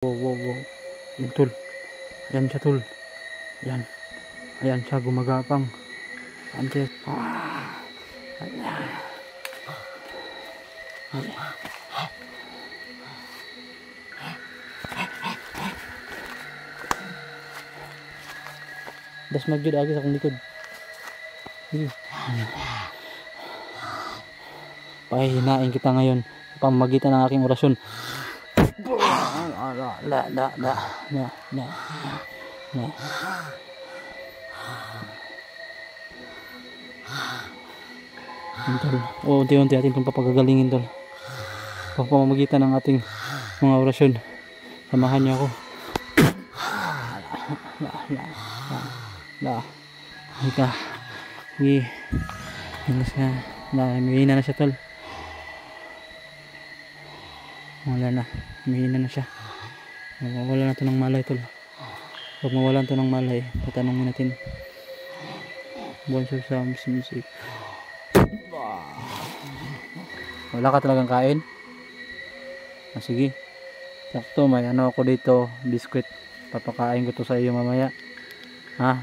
Wow, wow, wow. Yan tol. Ayan siya tol. Ayan. Ayan siya gumagapang. Antes. Ayan. Das magyud agi sa akong likod. Pahihinain kita ngayon. Pamagitan ng aking orasyon. La. Tol. O unti-unti ating itong papagagalingin tol. Pamamagitan ng ating mga orasyon. Samahan niyo ako. Ika. Mahina na siya tol. Wala na. Mahina na siya. Mawala na ito ng malay tol. Pag mawalan ito ng malay, tatanungin natin. Bonser Sounds Music. Wala ka talagang kain? Sige. Sakto, may ano ako dito, biskwit. Papakain ko to sa iyo mamaya. Ha?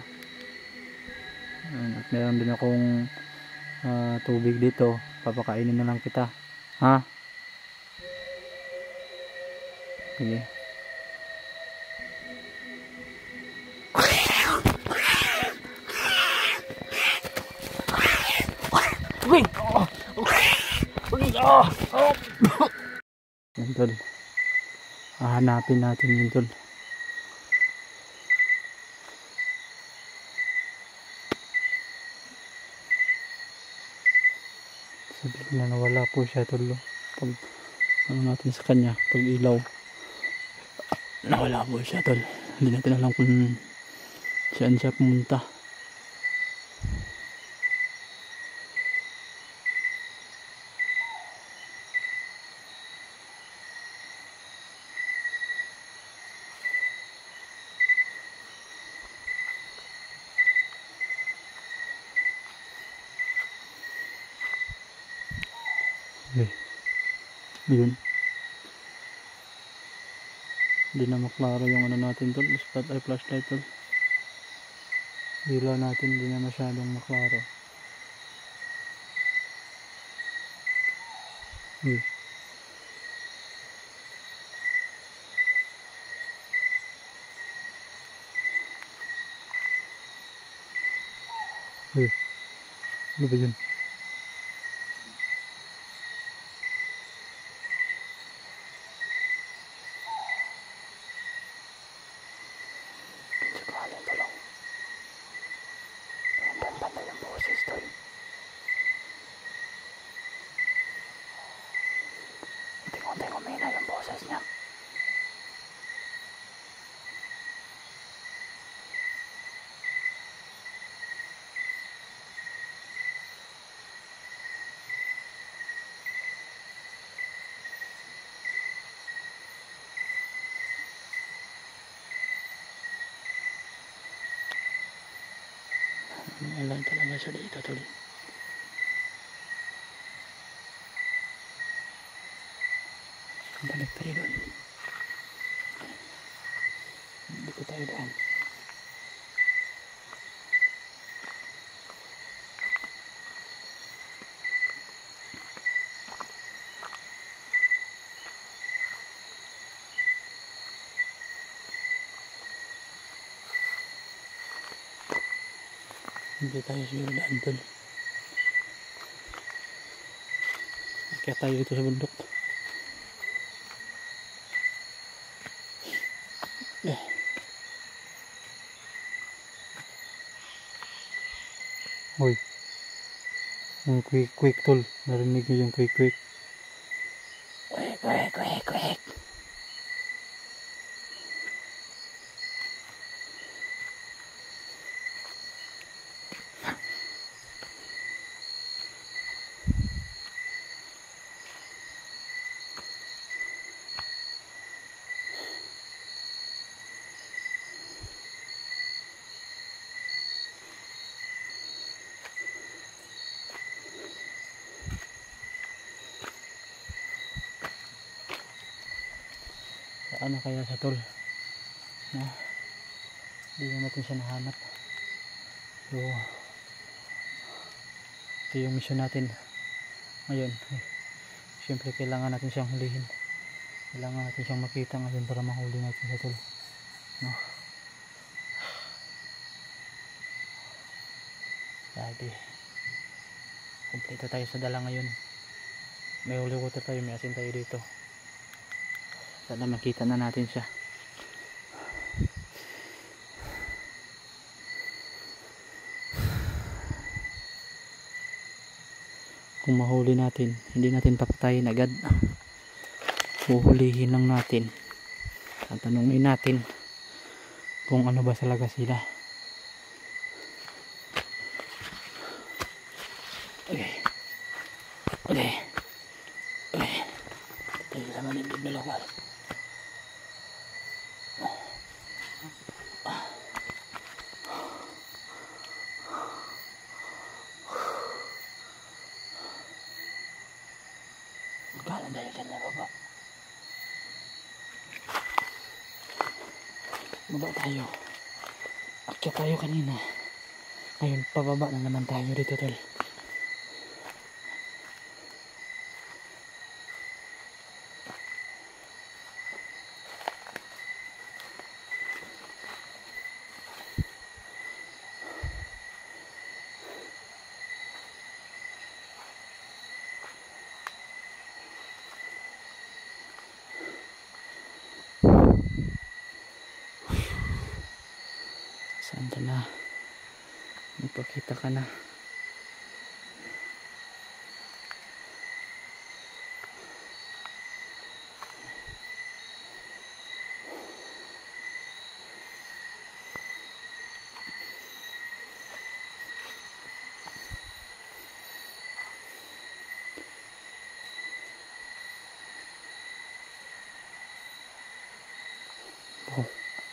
At meron din akong tubig dito. Papakainin na lang kita. Ha? Sige. Yan tol. Hahanapin natin yun tol. Sabihin na nawala po siya tol. Pag ano natin sa kanya, pag ilaw, nawala po siya tol. Hindi natin alam kung saan siya pumunta. Yun. Hindi na maklaro yung ano natin tol. Flashlight tol. Ilaw natin hindi na masyadong maklaro. Ano ba yun? Banda yung boses tol. Unting-unting umina yung boses niya. Alam talaga siya dito tol. Balik tayo doon. Dito tayo daan. Hindi tayo siguro daan tol. Kaya tayo dito sa bundok. Hoy. Yung quick tol. Narinig niyo yung quick. Quick. Saan na kaya siya tol? No? Hindi na natin siya nahanap. So ito yung mission natin ngayon. Siyempre kailangan natin siyang hulihin. Kailangan natin siyang makita ngayon para mahuli natin siya tol. No? Dati kumpleto tayo sa dala ngayon. May holy water tayo, may asin tayo dito. Sana makita na natin siya. Kung mahuli natin, hindi natin papatayin agad. Huhulihin lang natin. Tatanungin natin kung ano ba talaga sila. Okay. Okay. Okay. Tayo sa malindib na lugar. Kalan tayo dyan na baba. Baba tayo. Akyat tayo kanina. Ngayon pababa na naman tayo dito tol. Saan ka na? Magpakita ka na.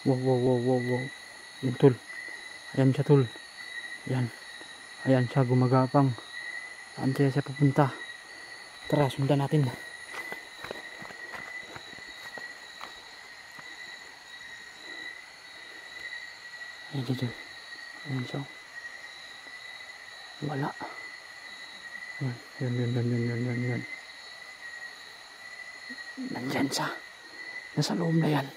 Wow, wow, wow, wow, wow. Yan tol. Ayan siya tol. Ayan. Ayan siya gumagapang. Saan siya pupunta? Tara, sundan natin. Ayan siya tol. Ayan siya. Wala. Ayan. Yan. Nandyan siya. Nasa loob na yan.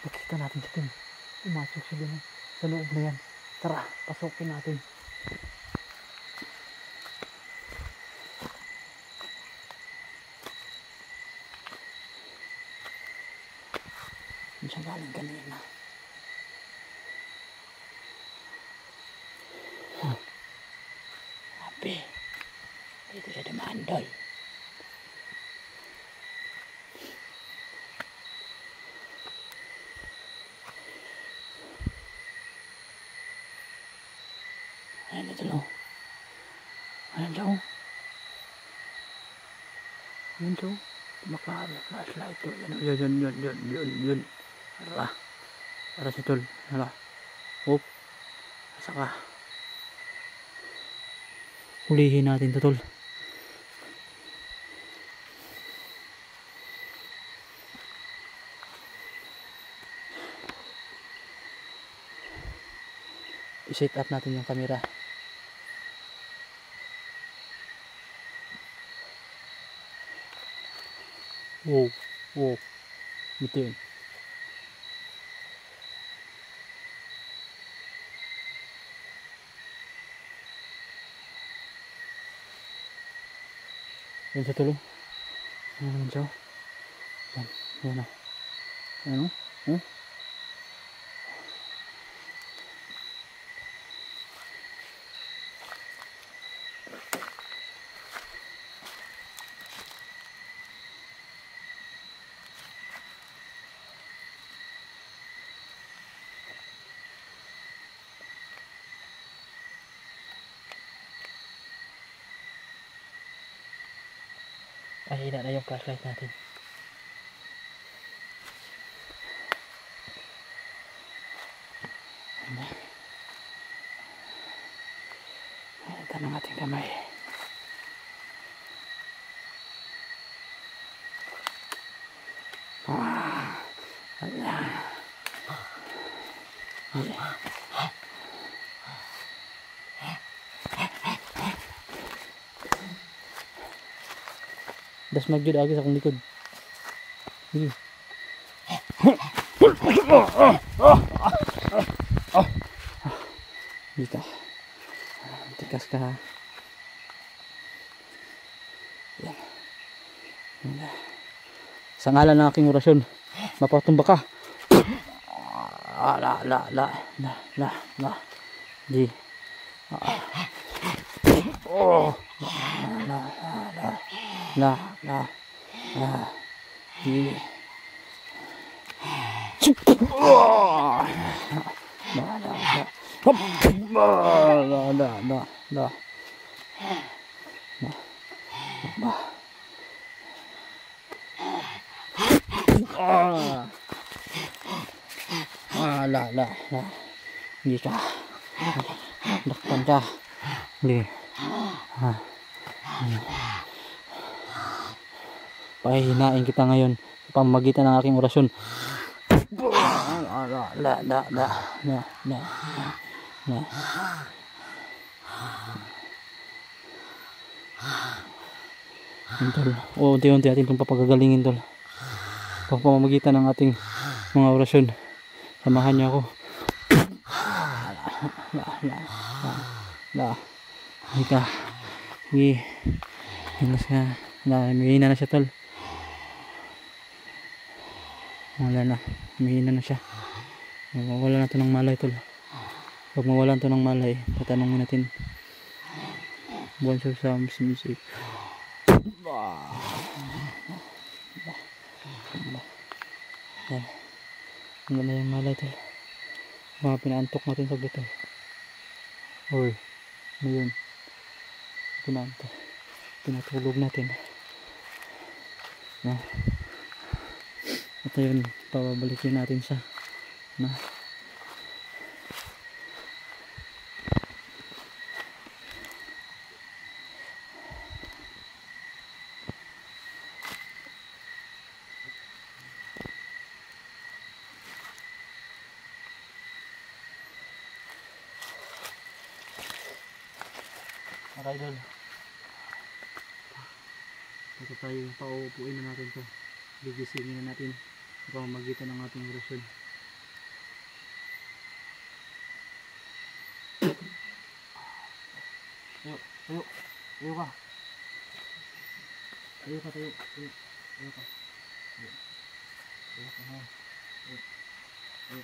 Nakita natin siya dun. Umasok siya dun. Sa loob na yan. Tara, pasukin natin. Saan siya galing kanina? Sabi, dito siya dumandol. Ayan ito lo. Ayan siya o. Ayan siya o. Makaharap flashlight o. Yun. Para si tol. Hala. Hop. Saka. Hulihin natin to tol. I-set up natin yung camera. Wow. Bitin. Yan sa tulo. Yan naman siya. Yan o. Yan o. Mahina na yung flashlight natin. Ito ng ating camera. Das magyud agi sa akong likod. Sige. Dito. Tikas ka ha. Yan. Sa ngalan ng aking orasyon, mapatumba ka. La. Di. Oh. La. Di. La. Hindi ka. Dakpan ka. Hindi. Pahihinain kita ngayon sa pamamagitan ng aking orasyon. La. Tol. Unti-unti ating itong papagagalingin, tol. Pamamagitan ng ating mga orasyon. Samahan niyo ako. La. Ika. Hinas ka. Mahina na siya, tol. Wala na. Mahina na siya. Mawala na ito ng malay, tol. Pag mawalan ito ng malay, tatanungin natin. Bonso sa music. Ang ganda yung malay, tol. Mga pinaantok natin sa gito. Uy, ano yun? Pinaantok. Pinatulog natin. At ayun, pababalikin natin siya. Mga idol, ito tayo, paupuin na natin ito. Gigisingin na natin sa pamamagitan ng ating orasyon. Tayo ka. Tayo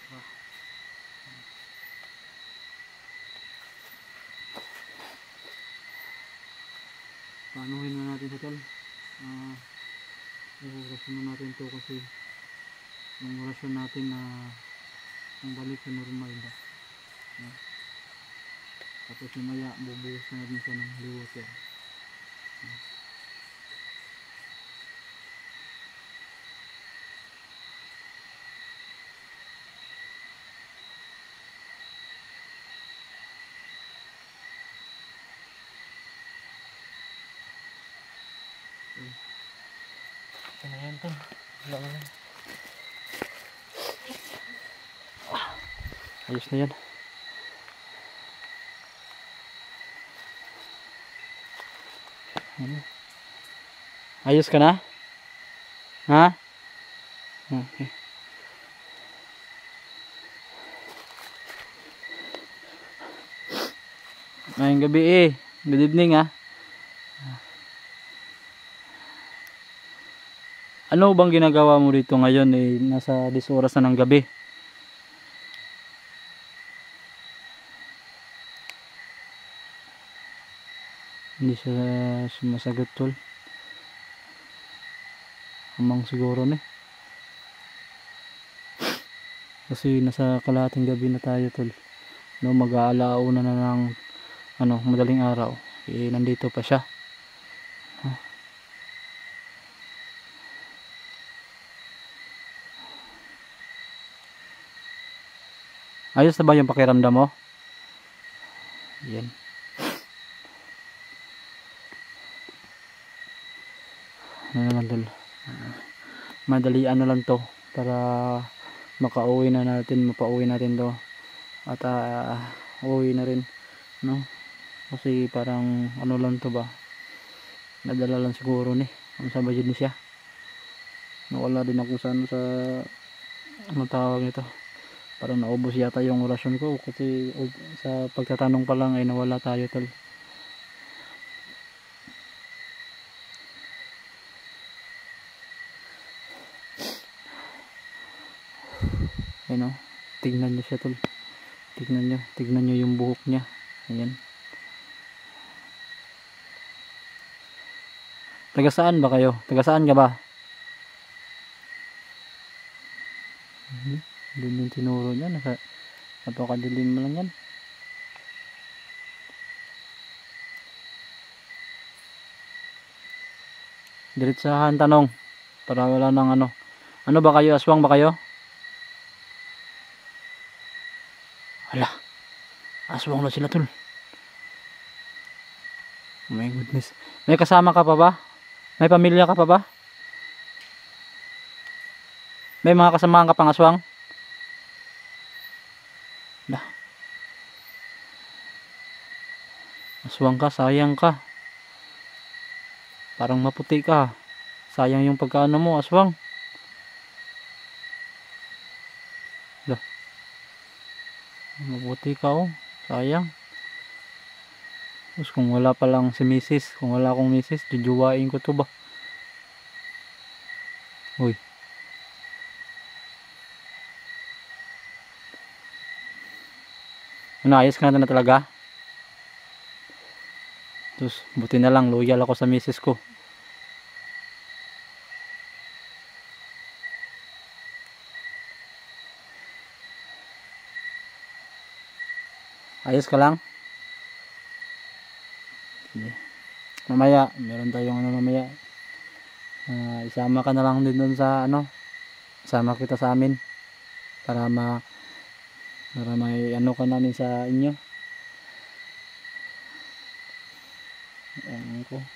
ka. Paanuhin na natin ito, tol. Orasyon na natin ito kasi yung orasyon natin na ang balik sa normal ba. Tapos mamaya bubuhos na natin siya ng water. Ito na yan, tol. Wala na yan. Ayos na yan. Ayos ka na? Ha? Okay. Ngayong gabi good evening Ano bang ginagawa mo dito ngayon nasa 10 oras na ng gabi? Hindi siya sumasagot, tol. Amang siguro kasi nasa kalahating gabi na tayo, tol. Mag-aalauna na ng madaling araw. Nandito pa siya. Ayos na ba yung pakiramdam mo? Yan. Tol. Madalian na lang to para mapauwi natin to at uuwi na rin, no? Kasi parang ano lang to ba, nadala lang siguro ni ang sa budget ni siya. Nawala din ako sa ano, sa ano tawag nito, parang naubos yata yung orasyon ko kasi sa pagtatanong pa lang ay nawala tayo tol. Ayun o, tignan nyo siya tol, tignan nyo yung buhok niya. Ayan, taga saan ba kayo? Taga saan ka ba? Doon yung tinuro niya, napakadilim mo lang yan. Diretsahan tanong para wala nang ano. Ano ba kayo? Aswang ba kayo? Hala, aswang na sila tol. Oh my goodness. May kasama ka pa ba? May pamilya ka pa ba? May mga kasamaan ka pang aswang? Hala, aswang ka, sayang ka. Parang maputi ka. Sayang yung pagkaano mo, aswang. Hala, maputi ka oh. Sayang. Tapos kung wala pa lang si misis, kung wala akong misis, jujuwain ko to ba? Uy. Ayos ka na talaga? Tapos buti na lang loyal ako sa misis ko. Ayos ka lang? Sige. Mamaya, meron tayong ano mamaya. Isama ka na lang din doon sa ano. Isama kita sa amin. Para may ano ka namin sa inyo.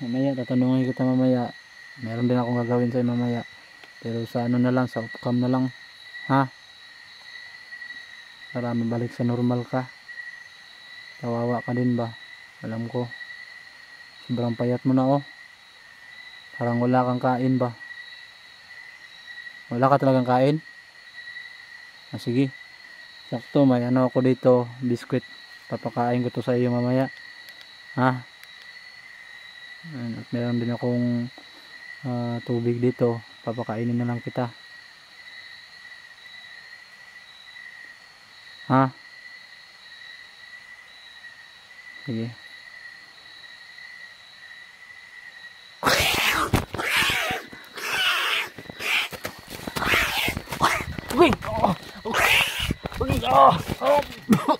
Mamaya, tatanungin kita mamaya. Meron din akong gagawin sa'yo mamaya. Pero sa ano na lang, sa off-cam na lang. Ha? Para mabalik sa normal ka. Kawawa ka din ba? Alam ko. Sobrang payat mo na oh. Parang wala kang kain ba? Wala ka talagang kain? Sige. Sakto, may ano ako dito, biskwit. Papakain ko to sa iyo mamaya. Ha? At meron din akong tubig dito. Papakainin na lang kita. Ha? Sige. Uy! Oh!